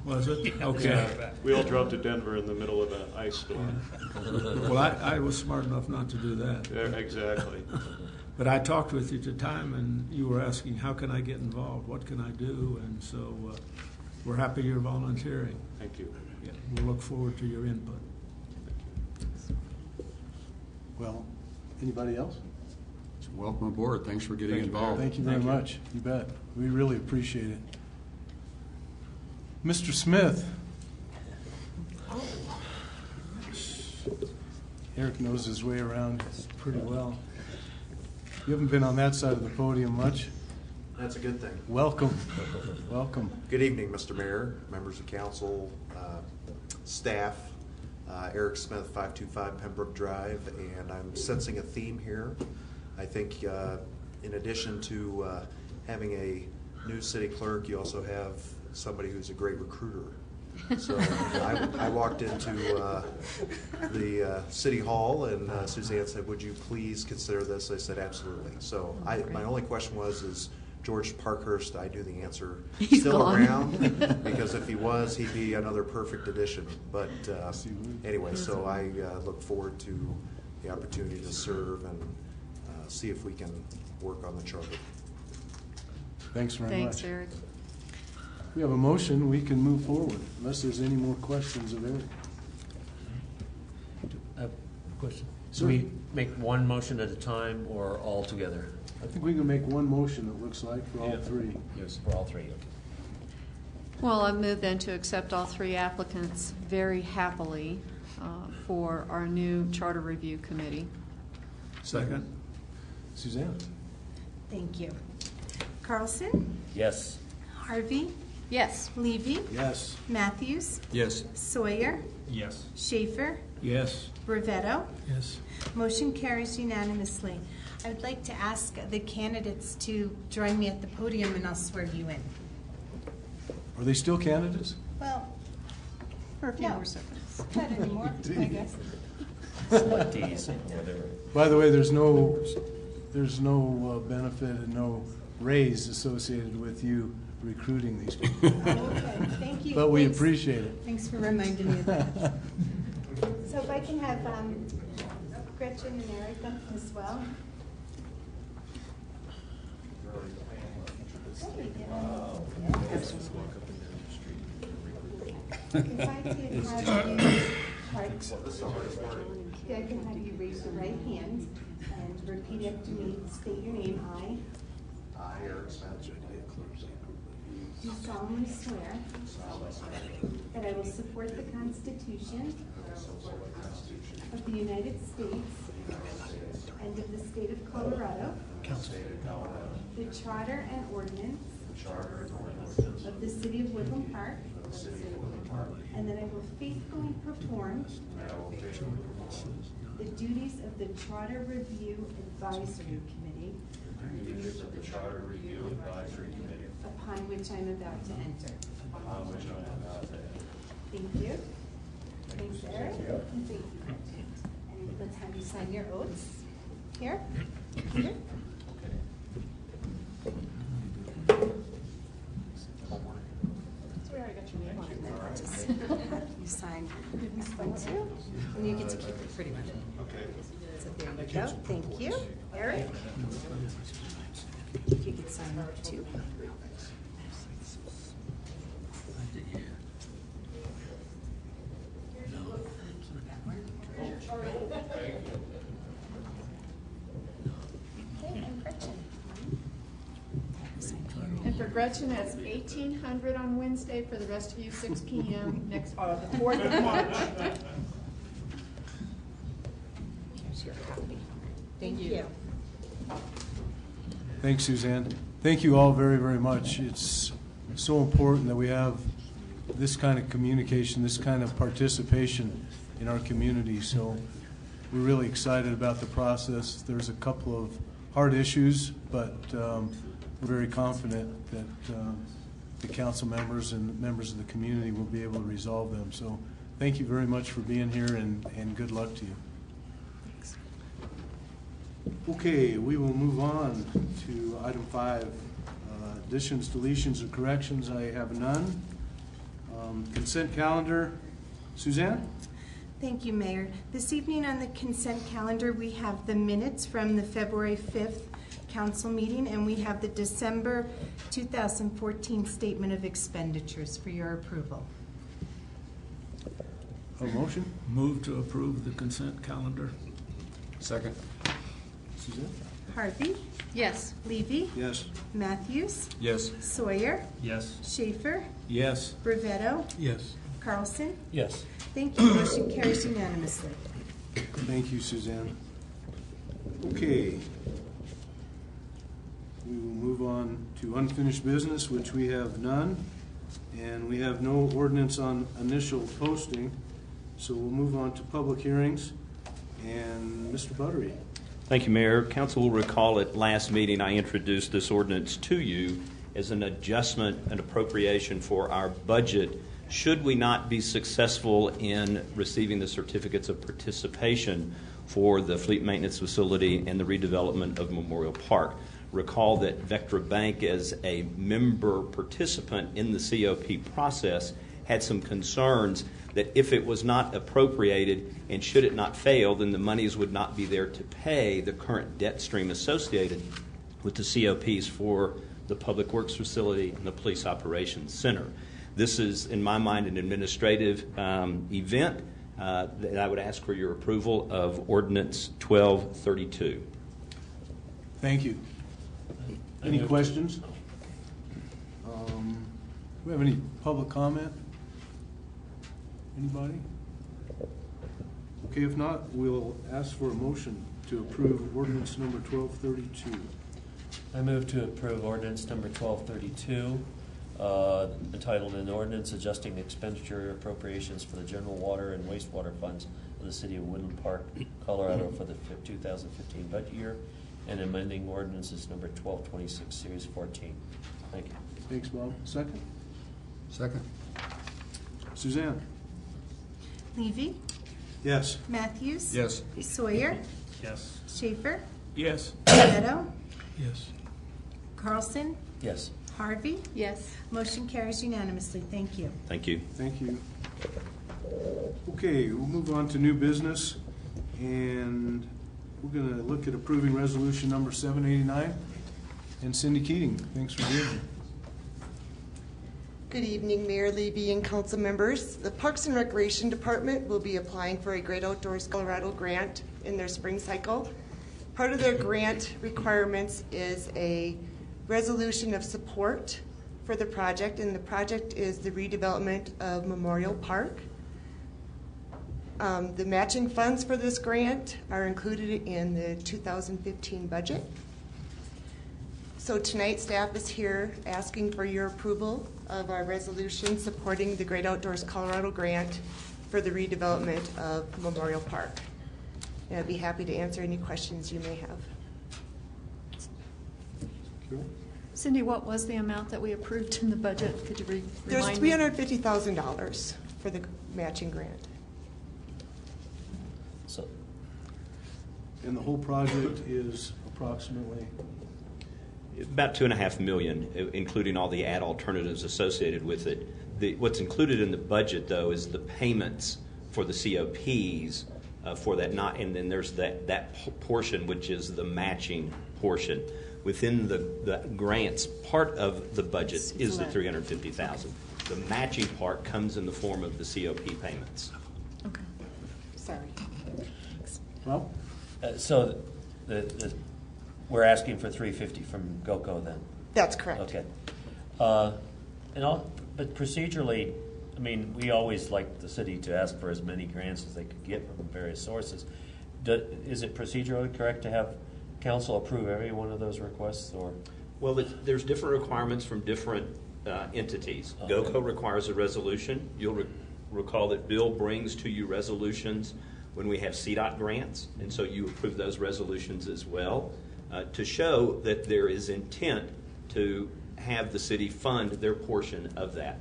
Was it? Okay. Yeah, we all drove to Denver in the middle of an ice storm. Well, I was smart enough not to do that. Yeah, exactly. But I talked with you at the time, and you were asking, how can I get involved? What can I do? And so we're happy you're volunteering. Thank you. Yeah, we'll look forward to your input. Well, anybody else? Welcome aboard. Thanks for getting involved. Thank you very much. You bet. We really appreciate it. Mr. Smith. Eric knows his way around pretty well. You haven't been on that side of the podium much. That's a good thing. Welcome. Welcome. Good evening, Mr. Mayor, members of council, staff. Eric Smith, 525 Pembroke Drive, and I'm sensing a theme here. I think in addition to having a new city clerk, you also have somebody who's a great recruiter. So I walked into the city hall, and Suzanne said, "Would you please consider this?" I said, "Absolutely." So my only question was, is George Parkhurst? I knew the answer. He's still gone. around, because if he was, he'd be another perfect addition. But anyway, so I look forward to the opportunity to serve and see if we can work on the charter. Thanks very much. Thanks, Eric. We have a motion. We can move forward unless there's any more questions of Eric. Question. Sir. Do we make one motion at a time or all together? I think we can make one motion, it looks like, for all three. Yes, for all three. Okay. Well, I move then to accept all three applicants very happily for our new charter review committee. Second. Suzanne? Thank you. Carlson? Yes. Harvey? Yes. Levy? Yes. Matthews? Yes. Sawyer? Yes. Schaefer? Yes. Brevetto? Yes. Motion carries unanimously. I would like to ask the candidates to join me at the podium, and I'll swear you in. Are they still candidates? Well, For a few No. more seconds. not anymore, I guess. Selectees, whatever. By the way, there's no benefit and no raise associated with you recruiting these people. Okay, thank you. But we Thanks. appreciate it. Thanks for reminding me of that. So if I can have Gretchen and Eric up as well. If I could have you raise your right hand and repeat after me. State your name. I, Eric Smith, Do solemnly swear that I will support the Constitution of the United States and of the state of Colorado, the charter and ordinance of the city of Woodland Park, and that I will faithfully perform the duties of the Charter Review Advisory Committee upon which I'm about to enter. Thank you. Thanks, Eric. And thank you. And let's have you sign your oaths. Here. Here. Just you sign this one too, and you get to keep it pretty much. Okay. So there you go. Thank you, Eric. You can sign that too. Okay, and Gretchen. And for Gretchen, that's 1800 on Wednesday. For the rest of you, 6 p.m. next, the 4th of March. Here's your copy. Thank you. Thanks, Suzanne. Thank you all very, very much. It's so important that we have this kind of communication, this kind of participation in our community. So we're really excited about the process. There's a couple of hard issues, but we're very confident that the council members and members of the community will be able to resolve them. So thank you very much for being here, and good luck to you. Okay, we will move on to item 5. Additions, deletions, or corrections. I have none. Consent calendar. Suzanne? Thank you, Mayor. This evening on the consent calendar, we have the minutes from the February 5th council meeting, and we have the December 2014 statement of expenditures for your approval. A motion? Move to approve the consent calendar. Second. Suzanne? Harvey? Yes. Levy? Yes. Matthews? Yes. Sawyer? Yes. Schaefer? Yes. Brevetto? Yes. Carlson? Yes. Thank you. Motion carries unanimously. Thank you, Suzanne. Okay. We will move on to unfinished business, which we have none. And we have no ordinance on initial posting. So we'll move on to public hearings. And Mr. Buttery. Thank you, Mayor. Council will recall at last meeting I introduced this ordinance to you as an adjustment and appropriation for our budget should we not be successful in receiving the certificates of participation for the fleet maintenance facility and the redevelopment of Memorial Park. Recall that Vectra Bank, as a member participant in the COP process, had some concerns that if it was not appropriated and should it not fail, then the monies would not be there to pay the current debt stream associated with the COPs for the Public Works Facility and the Police Operations Center. This is, in my mind, an administrative event that I would ask for your approval of Ordinance 1232. Thank you. Any questions? Do we have any public comment? Anybody? Okay, if not, we'll ask for a motion to approve ordinance number 1232. I move to approve ordinance number 1232, entitled an ordinance adjusting expenditure appropriations for the general water and wastewater funds of the city of Woodland Park, Colorado for the 2015 budget year, and amending ordinances number 1226, series 14. Thank you. Thanks, Bob. Second? Second. Suzanne? Levy? Yes. Matthews? Yes. Sawyer? Yes. Schaefer? Yes. Brevetto? Yes. Carlson? Yes. Harvey? Yes. Motion carries unanimously. Thank you. Thank you. Thank you. Okay, we'll move on to new business, and we're going to look at approving resolution number 789. And Cindy Keating, thanks for being here. Good evening, Mayor Levy and council members. The Parks and Recreation Department will be applying for a Great Outdoors Colorado grant in their spring cycle. Part of their grant requirements is a resolution of support for the project, and the project is the redevelopment of Memorial Park. The matching funds for this grant are included in the 2015 budget. So tonight, staff is here asking for your approval of our resolution supporting the Great Outdoors Colorado grant for the redevelopment of Memorial Park. And I'd be happy to answer any questions you may have. Cindy, what was the amount that we approved in the budget? Could you There's remind me? $350,000 for the matching grant. So, And the whole project is approximately? About $2.5 million, including all the ad alternatives associated with it. What's included in the budget, though, is the payments for the COPs for that. And then there's that portion, which is the matching portion. Within the grants, part of the budget is the $350,000. The matching part comes in the form of the COP payments. Okay. Sorry. Well, so we're asking for $350 from GOCO then? That's correct. Okay. But procedurally, I mean, we always like the city to ask for as many grants as they could get from various sources. Is it procedurally correct to have council approve every one of those requests, or? Well, there's different requirements from different entities. GOCO requires a resolution. You'll recall that Bill brings to you resolutions when we have CDOT grants, and so you approve those resolutions as well to show that there is intent to have the city fund their portion of that.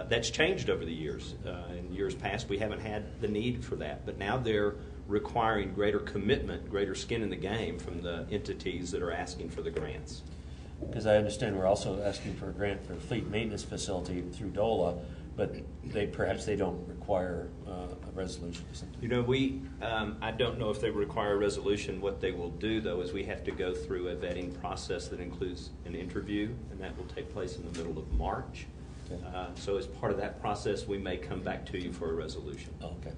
That's changed over the years. In years past, we haven't had the need for that, but now they're requiring greater commitment, greater skin in the game from the entities that are asking for the grants. Because I understand we're also asking for a grant for a fleet maintenance facility through DOLA, but perhaps they don't require a resolution or something. You know, I don't know if they require a resolution. What they will do, though, is we have to go through a vetting process that includes an interview, and that will take place in the middle of March. Okay. So as part of that process, we may come back to you for a resolution. Oh, okay.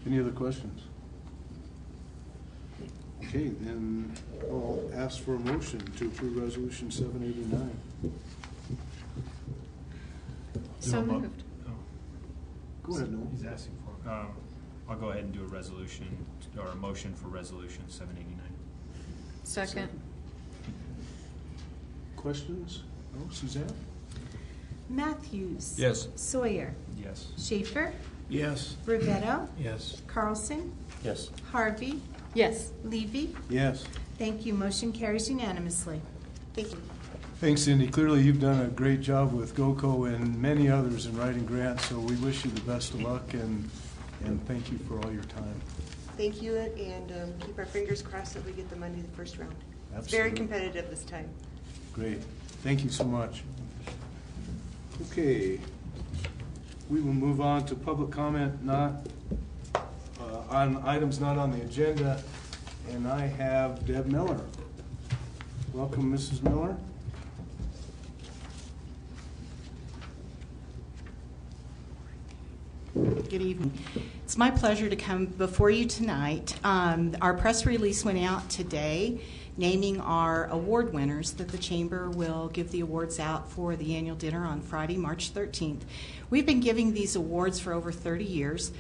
Any other questions? Okay, then I'll ask for a motion to approve Resolution 789. So moved. Go ahead, Noel. He's asking for, I'll go ahead and do a resolution, or a motion for Resolution 789. Second. Questions? No, Suzanne? Matthews. Yes. Sawyer. Yes. Schaefer. Yes. Rivetto. Yes. Carlson. Yes. Harvey. Yes. Levy. Yes. Thank you. Motion carries unanimously. Thank you. Thanks, Cindy. Clearly, you've done a great job with GOCO and many others in writing grants, so we wish you the best of luck, and thank you for all your time. Thank you, and keep our fingers crossed that we get the money the first round. Absolutely. It's very competitive this time. Great. Thank you so much. Okay. We will move on to public comment on items not on the agenda, and I have Deb Miller. Welcome, Mrs. Miller. Good evening. It's my pleasure to come before you tonight. Our press release went out today naming our award winners that the Chamber will give the awards out for the annual dinner on Friday, March 13th. We've been giving these awards for over 30 years.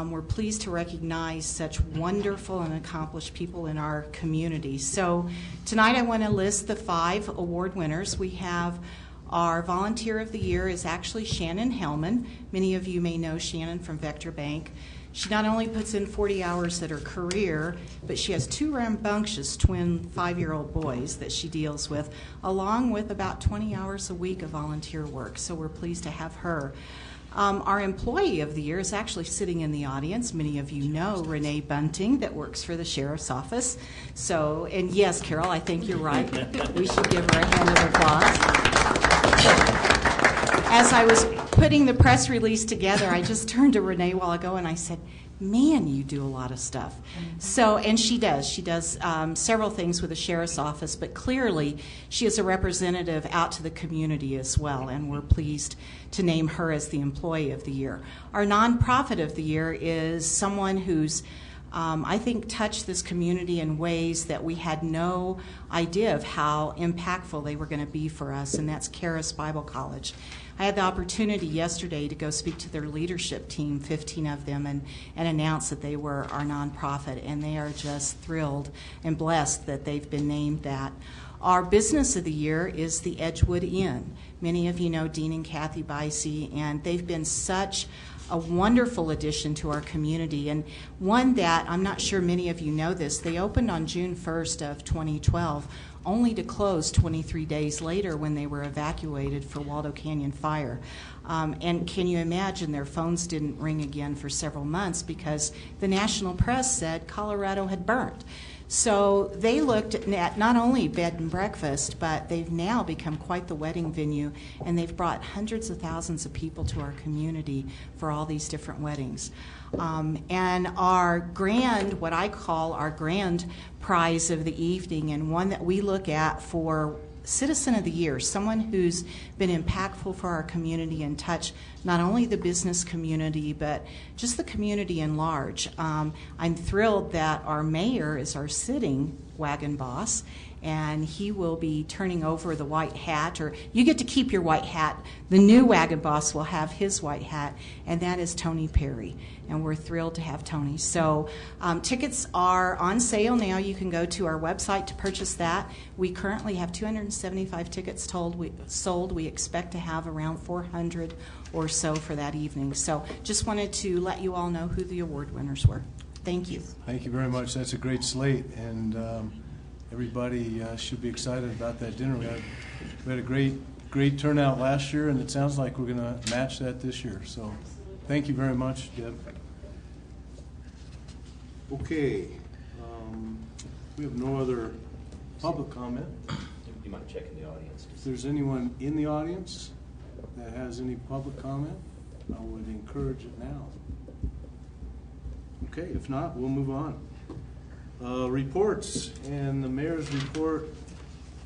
We're pleased to recognize such wonderful and accomplished people in our community. So tonight I want to list the 5 award winners. We have our Volunteer of the Year is actually Shannon Hellman. Many of you may know Shannon from Vector Bank. She not only puts in 40 hours at her career, but she has 2 rambunctious twin 5-year-old boys that she deals with, along with about 20 hours a week of volunteer work. So we're pleased to have her. Our Employee of the Year is actually sitting in the audience. Many of you know Renee Bunting that works for the Sheriff's Office. So, and yes, Carol, I think you're right. We should give her a hand of applause. As I was putting the press release together, I just turned to Renee a while ago and I said, man, you do a lot of stuff. So, and she does. She does several things with the Sheriff's Office, but clearly she is a representative out to the community as well, and we're pleased to name her as the Employee of the Year. Our Nonprofit of the Year is someone who's I think touched this community in ways that we had no idea of how impactful they were going to be for us, and that's Charis Bible College. I had the opportunity yesterday to go speak to their leadership team, 15 of them, and announce that they were our nonprofit, and they are just thrilled and blessed that they've been named that. Our Business of the Year is the Edgewood Inn. Many of you know Dean and Kathy Bicey, and they've been such a wonderful addition to our community, and one that I'm not sure many of you know this. They opened on June 1st of 2012, only to close 23 days later when they were evacuated for Waldo Canyon fire. And can you imagine their phones didn't ring again for several months because the national press said Colorado had burnt. So they looked at not only bed and breakfast, but they've now become quite the wedding venue, and they've brought hundreds of thousands of people to our community for all these different weddings. And our grand, what I call our grand prize of the evening, and one that we look at for Citizen of the Year, someone who's been impactful for our community and touch not only the business community, but just the community in large. I'm thrilled that our mayor is our sitting Wagon Boss, and he will be turning over the white hat, or you get to keep your white hat. The new Wagon Boss will have his white hat, and that is Tony Perry, and we're thrilled to have Tony. So tickets are on sale now. You can go to our website to purchase that. We currently have 275 tickets sold. We expect to have around 400 or so for that evening. So just wanted to let you all know who the award winners were. Thank you. Thank you very much. That's a great slate, and everybody should be excited about that dinner. We had a great turnout last year, and it sounds like we're going to match that this year. So thank you very much, Deb. Okay. We have no other public comment. You might check in the audience. If there's anyone in the audience that has any public comment, I would encourage it now. Okay, if not, we'll move on. Reports, and the mayor's report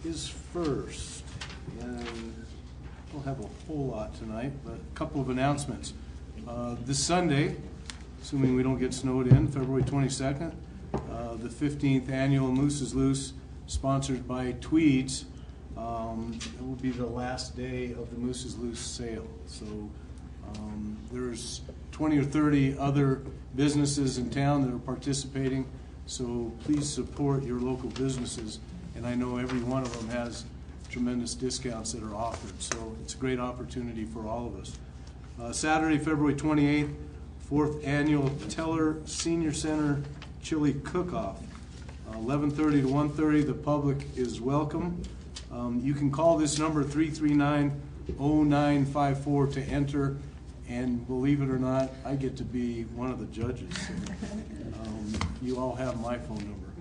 is first. And I don't have a whole lot tonight, but a couple of announcements. This Sunday, assuming we don't get snowed in, February 22nd, the 15th annual Moose is Loose, sponsored by Tweeds. It will be the last day of the Moose is Loose sale. So there's 20 or 30 other businesses in town that are participating, so please support your local businesses, and I know every one of them has tremendous discounts that are offered, so it's a great opportunity for all of us. Saturday, February 28th, 4th Annual Teller Senior Center Chili Cook-Off, 11:30 to 1:30. The public is welcome. You can call this number 339-0954 to enter. And believe it or not, I get to be one of the judges. So, you all have my phone number.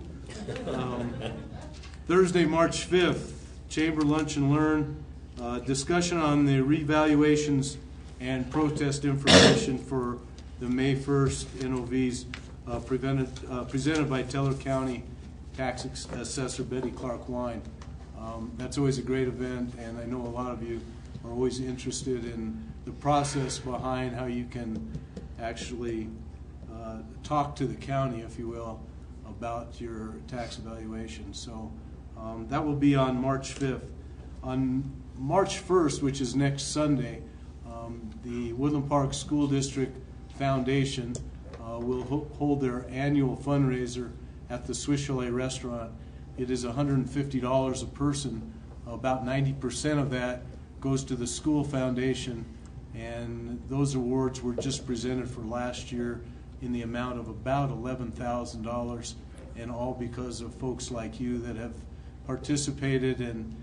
Thursday, March 5th, Chamber Lunch and Learn, discussion on the revaluations and protest information for the May 1st NOVs presented by Teller County Tax Assessor Betty Clark Wine. That's always a great event, and I know a lot of you are always interested in the process behind how you can actually talk to the county, if you will, about your tax evaluation. So that will be on March 5th. On March 1st, which is next Sunday, the Woodland Park School District Foundation will hold their annual fundraiser at the Swiss Chalet restaurant. It is $150 a person. About 90% of that goes to the school foundation, and those awards were just presented for last year in the amount of about $11,000, and all because of folks like you that have participated and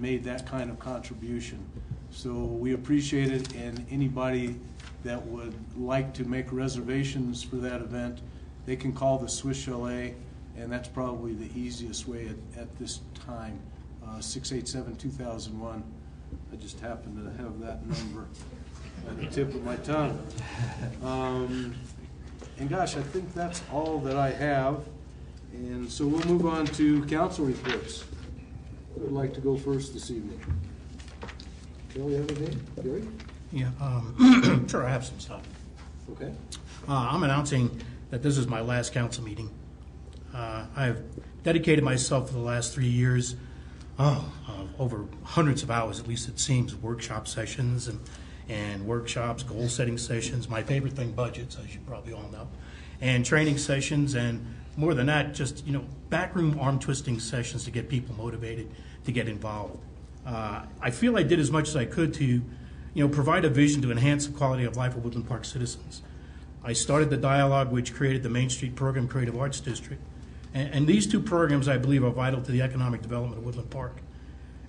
made that kind of contribution. So we appreciate it, and anybody that would like to make reservations for that event, they can call the Swiss Chalet, and that's probably the easiest way at this time, 687-2001. I just happen to have that number at the tip of my tongue. And gosh, I think that's all that I have. And so we'll move on to council reports. Who would like to go first this evening? Kelly, have anything? Gary? Yeah, sure, I have some stuff. Okay. I'm announcing that this is my last council meeting. I've dedicated myself for the last 3 years, over hundreds of hours, at least it seems, workshop sessions and workshops, goal-setting sessions, my favorite thing, budgets, as you probably all know, and training sessions, and more than that, just, backroom arm-twisting sessions to get people motivated to get involved. I feel I did as much as I could to, provide a vision to enhance the quality of life of Woodland Park citizens. I started the dialogue which created the Main Street Program Creative Arts District. And these two programs, I believe, are vital to the economic development of Woodland Park.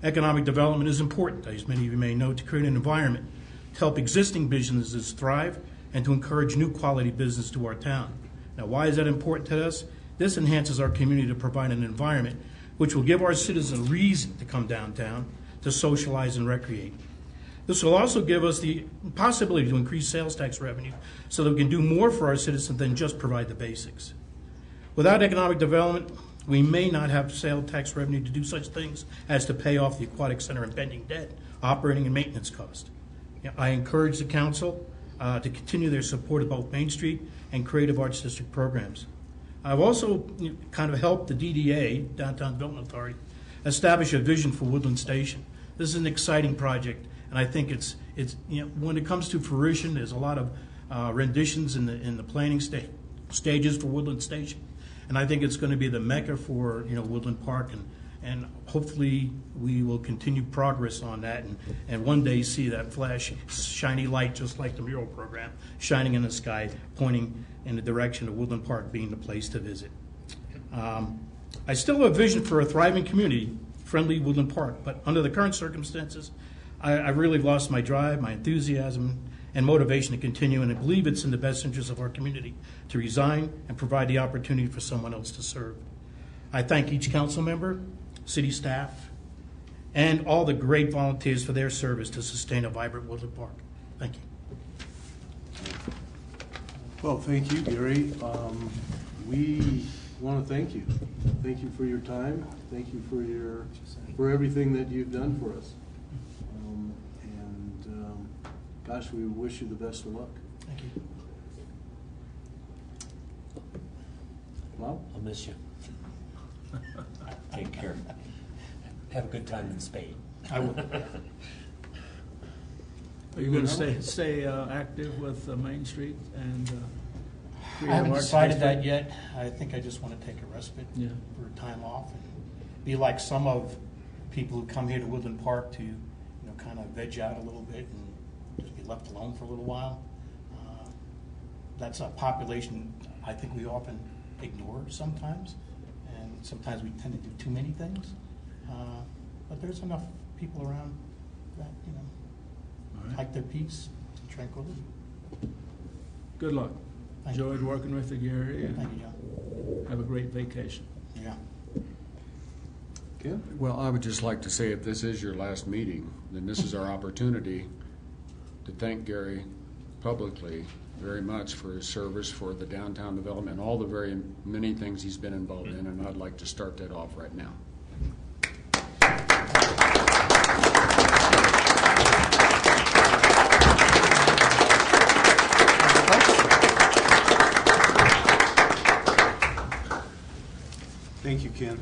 Economic development is important, as many of you may know, to create an environment to help existing businesses thrive and to encourage new quality business to our town. Now, why is that important to us? This enhances our community to provide an environment which will give our citizens a reason to come downtown to socialize and recreate. This will also give us the possibility to increase sales tax revenue so that we can do more for our citizens than just provide the basics. Without economic development, we may not have sales tax revenue to do such things as to pay off the aquatic center and pending debt, operating and maintenance costs. I encourage the council to continue their support of both Main Street and Creative Arts District programs. I've also kind of helped the DDA, Downtown Development Authority, establish a vision for Woodland Station. This is an exciting project, and I think it's when it comes to fruition, there's a lot of renditions in the planning stages for Woodland Station, and I think it's going to be the mecca for Woodland Park, and hopefully we will continue progress on that, and one day see that flash shiny light, just like the mural program, shining in the sky, pointing in the direction of Woodland Park being the place to visit. I still have a vision for a thriving community, friendly Woodland Park, but under the current circumstances, I've really lost my drive, my enthusiasm, and motivation to continue, and I believe it's in the best interest of our community to resign and provide the opportunity for someone else to serve. I thank each council member, city staff, and all the great volunteers for their service to sustain a vibrant Woodland Park. Thank you. Well, thank you, Gary. We want to thank you. Thank you for your time. Thank you for everything that you've done for us. Gosh, we wish you the best of luck. Thank you. Well, I'll miss you. Take care. Have a good time in Spain. I will. Are you going to stay active with Main Street and I haven't decided that yet. I think I just want to take a respite Yeah. for time off and be like some of people who come here to Woodland Park to, kind of veg out a little bit and just be left alone for a little while. That's a population I think we often ignore sometimes, and sometimes we tend to do too many things. But there's enough people around that like their peace and tranquility. Good luck. Thank you. Enjoyed working with you, Gary. And Thank you, John. have a great vacation. Yeah. Ken? Well, I would just like to say if this is your last meeting, then this is our opportunity to thank Gary publicly very much for his service for the downtown development and all the very many things he's been involved in, and I'd like to start that off right now. thank you, Ken.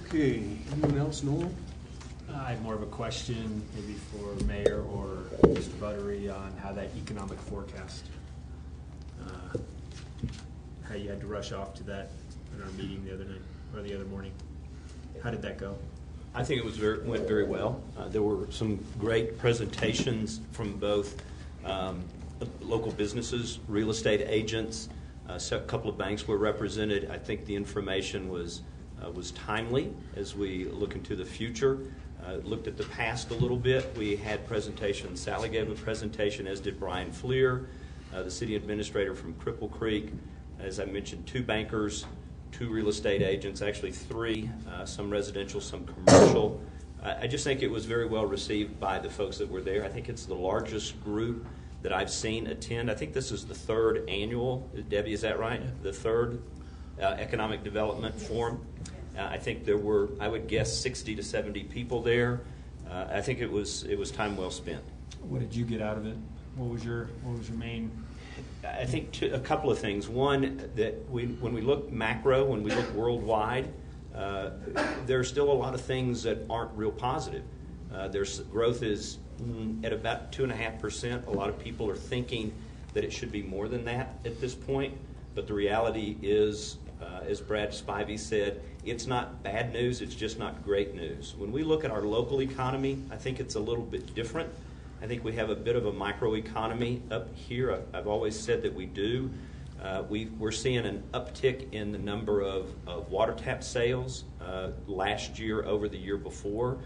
Okay, anyone else, Noel? I have more of a question, maybe for Mayor or Mr. Buttery, on how that economic forecast, how you had to rush off to that in our meeting the other night, or the other morning. How did that go? I think it went very well. There were some great presentations from both local businesses, real estate agents, a couple of banks were represented. I think the information was timely as we look into the future. Looked at the past a little bit. We had presentations. Sally gave a presentation, as did Brian Fleer, the city administrator from Cripple Creek. As I mentioned, 2 bankers, 2 real estate agents, actually 3, some residential, some commercial. I just think it was very well received by the folks that were there. I think it's the largest group that I've seen attend. I think this is the 3rd annual. Debbie, is that right? The 3rd Economic Development Forum. I think there were, I would guess, 60 to 70 people there. I think it was time well spent. What did you get out of it? What was your main? I think a couple of things. One, that when we look macro, when we look worldwide, there's still a lot of things that aren't real positive. There's growth is at about 2.5%. A lot of people are thinking that it should be more than that at this point. But the reality is, as Brad Spivey said, it's not bad news, it's just not great news. When we look at our local economy, I think it's a little bit different. I think we have a bit of a microeconomy up here. I've always said that we do. We're seeing an uptick in the number of water tap sales last year over the year before.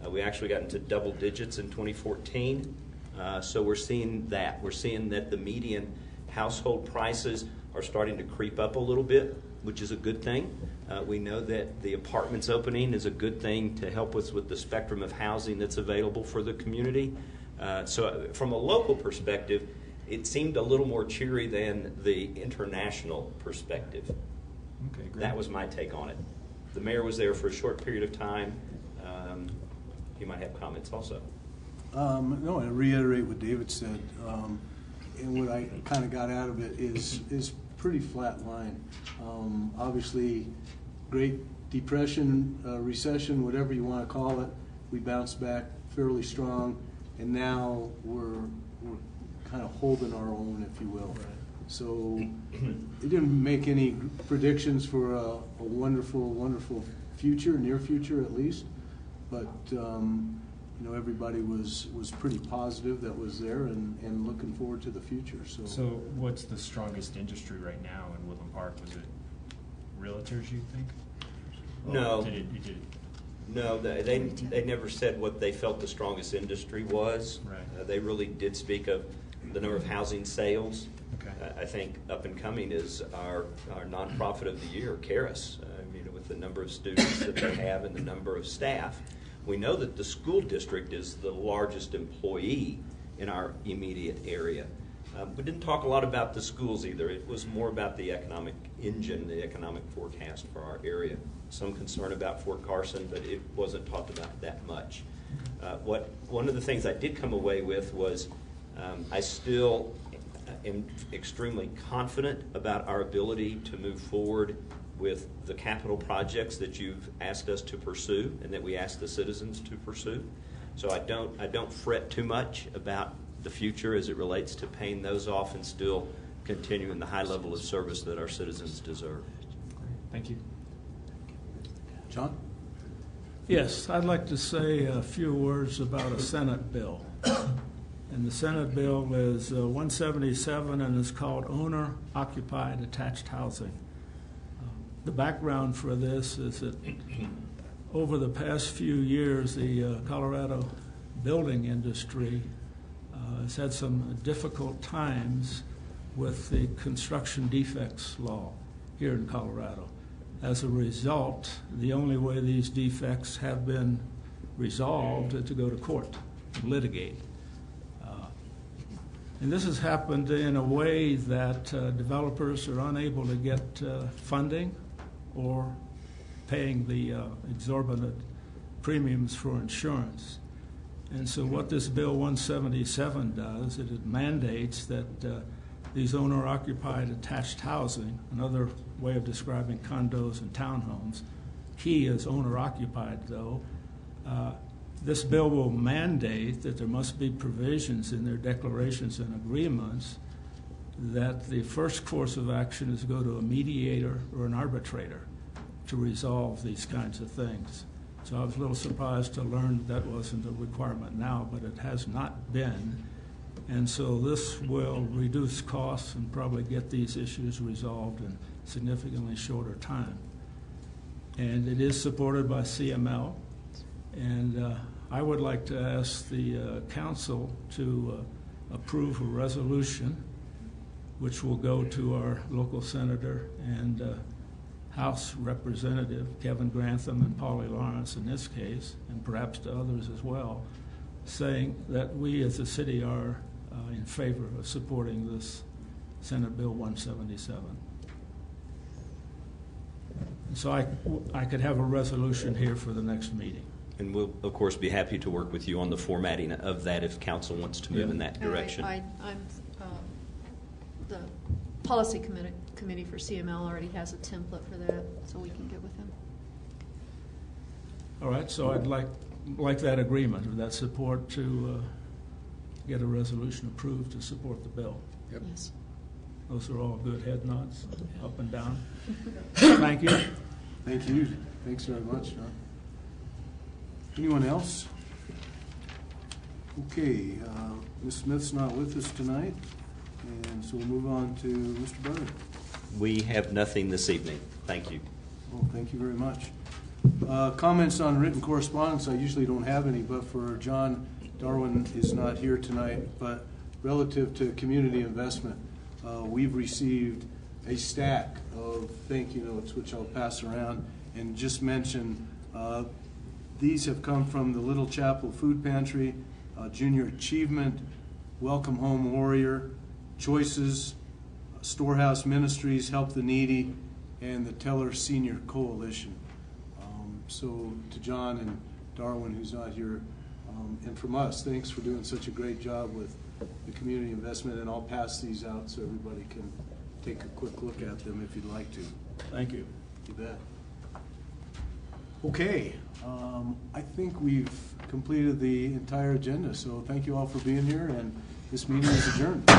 We actually got into double digits in 2014. So we're seeing that. We're seeing that the median household prices are starting to creep up a little bit, which is a good thing. We know that the apartments opening is a good thing to help us with the spectrum of housing that's available for the community. So from a local perspective, it seemed a little more cheery than the international perspective. Okay, great. That was my take on it. The mayor was there for a short period of time. He might have comments also. No, I reiterate what David said. and what I kind of got out of it is pretty flat line. Obviously, Great Depression, recession, whatever you want to call it, we bounced back fairly strong, and now we're kind of holding our own, if you will. So it didn't make any predictions for a wonderful, wonderful future, near future at least, but you know, everybody was pretty positive that was there and looking forward to the future. So what's the strongest industry right now in Woodland Park? Was it realtors, you think? No. No, they never said what they felt the strongest industry was. Right. They really did speak of the number of housing sales. Okay. I think up and coming is our nonprofit of the year, Caris. I mean, with the number of students that they have and the number of staff, we know that the school district is the largest employee in our immediate area. We didn't talk a lot about the schools either. It was more about the economic engine, the economic forecast for our area. Some concern about Fort Carson, but it wasn't talked about that much. One of the things I did come away with was I still am extremely confident about our ability to move forward with the capital projects that you've asked us to pursue and that we ask the citizens to pursue. So I don't fret too much about the future as it relates to paying those off and still continuing the high level of service that our citizens deserve. Thank you. John? Yes, I'd like to say a few words about a Senate bill. And the Senate bill is 177 and is called Owner-Occupied Attached Housing. The background for this is that over the past few years, the Colorado building industry has had some difficult times with the construction defects law here in Colorado. As a result, the only way these defects have been resolved is to go to court and litigate. And this has happened in a way that developers are unable to get funding or paying the exorbitant premiums for insurance. And so what this Bill 177 does, it mandates that these owner-occupied attached housing, another way of describing condos and townhomes, key is owner-occupied though, this bill will mandate that there must be provisions in their declarations and agreements that the first course of action is to go to a mediator or an arbitrator to resolve these kinds of things. So I was a little surprised to learn that wasn't a requirement now, but it has not been. And so this will reduce costs and probably get these issues resolved in significantly shorter time. And it is supported by CML. And I would like to ask the council to approve a resolution which will go to our local senator and House Representative Kevin Grantham and Polly Lawrence in this case, and perhaps to others as well, saying that we as a city are in favor of supporting this Senate Bill 177. And so I could have a resolution here for the next meeting. And we'll, of course, be happy to work with you on the formatting of that if council wants to move in that direction. I'm the policy committee for CML already has a template for that, so we can get with them. All right, so I'd like that agreement or that support to get a resolution approved to support the bill. Yep. Yes. Those are all good head nods, up and down. Thank you. Thank you. Thanks very much, John. Anyone else? Okay, Ms. Smith's not with us tonight, and so we'll move on to Mr. Butler. We have nothing this evening. Thank you. Oh, thank you very much. Comments on written correspondence, I usually don't have any, but for John, Darwin is not here tonight, but relative to community investment, we've received a stack of thank you notes, which I'll pass around and just mention. These have come from the Little Chapel Food Pantry, Junior Achievement, Welcome Home Warrior, Choices, Storehouse Ministries, Help the Needy, and the Teller Senior Coalition. So to John and Darwin, who's not here, and from us, thanks for doing such a great job with the community investment, and I'll pass these out so everybody can take a quick look at them if you'd like to. Thank you. You bet. Okay, I think we've completed the entire agenda, so thank you all for being here, and this meeting is adjourned.